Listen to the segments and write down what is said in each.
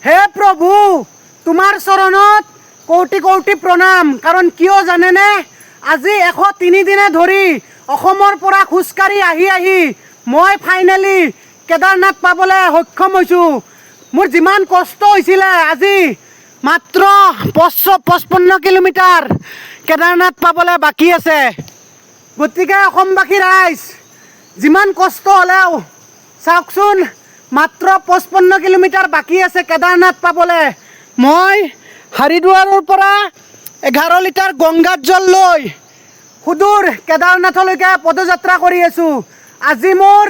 হে প্ৰভু, তোমাৰ চৰণত কৌটি কৌটি প্ৰণাম। কাৰণ কিয় জানেনে, আজি 103 দিনে ধৰি অসমৰ পৰা খোজকাঢ়ি আহি মই ফাইনেলি কেদাৰনাথ পাবলৈ সক্ষম হৈছোঁ। মোৰ যিমান কষ্ট হৈছিলে, আজি মাত্ৰ 55 কিলোমিটাৰ কেদাৰনাথ পাবলৈ বাকী আছে। গতিকে অসমবাসী ৰাইজ, যিমান কষ্ট হ'লেও চাওকচোন, মাত্ৰ 55 কিলোমিটাৰ বাকী আছে কেদাৰনাথ পাবলৈ। মই হাৰিদ্বাৰৰ পৰা 11 লিটাৰ গংগাত জল লৈ সুদূৰ কেদাৰনাথলৈকে পদযাত্ৰা কৰি আছোঁ। আজি মোৰ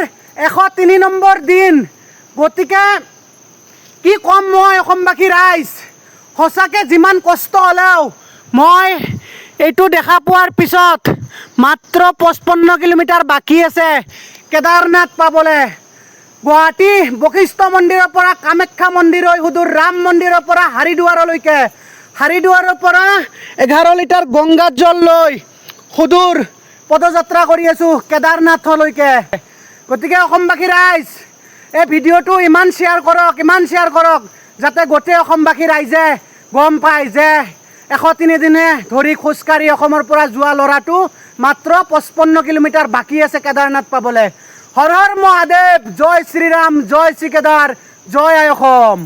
103 নম্বৰ দিন। গতিকে কি ক'ম মই অসমবাসী ৰাইজ, সঁচাকৈ যিমান কষ্ট হ'লেও মই এইটো দেখা পোৱাৰ পিছত মাত্ৰ 55 কিলোমিটাৰ বাকী আছে কেদাৰনাথ পাবলৈ। গুৱাহাটী বশিষ্ঠ মন্দিৰৰ পৰা কামাখ্যা মন্দিৰ হৈ সুদূৰ ৰাম মন্দিৰৰ পৰা হাৰিদ্বাৰলৈকে, হাৰিদ্বাৰৰ পৰা 11 লিটাৰ গংগাত জল লৈ সুদূৰ পদযাত্ৰা কৰি আছোঁ কেদাৰনাথলৈকে। গতিকে অসমবাসী ৰাইজ, এই ভিডিঅ'টো ইমান শ্বেয়াৰ কৰক যাতে গোটেই অসমবাসী ৰাইজে গম পায় যে 103 দিনে ধৰি খোজকাঢ়ি অসমৰ পৰা যোৱা ল'ৰাটো মাত্ৰ 55 কিলোমিটাৰ বাকী আছে কেদাৰনাথ পাবলৈ। হৰ হৰ মহাদেৱ, জয় শ্ৰীৰাম, জয় শ্ৰী কেদাৰ, জয় আই অসম।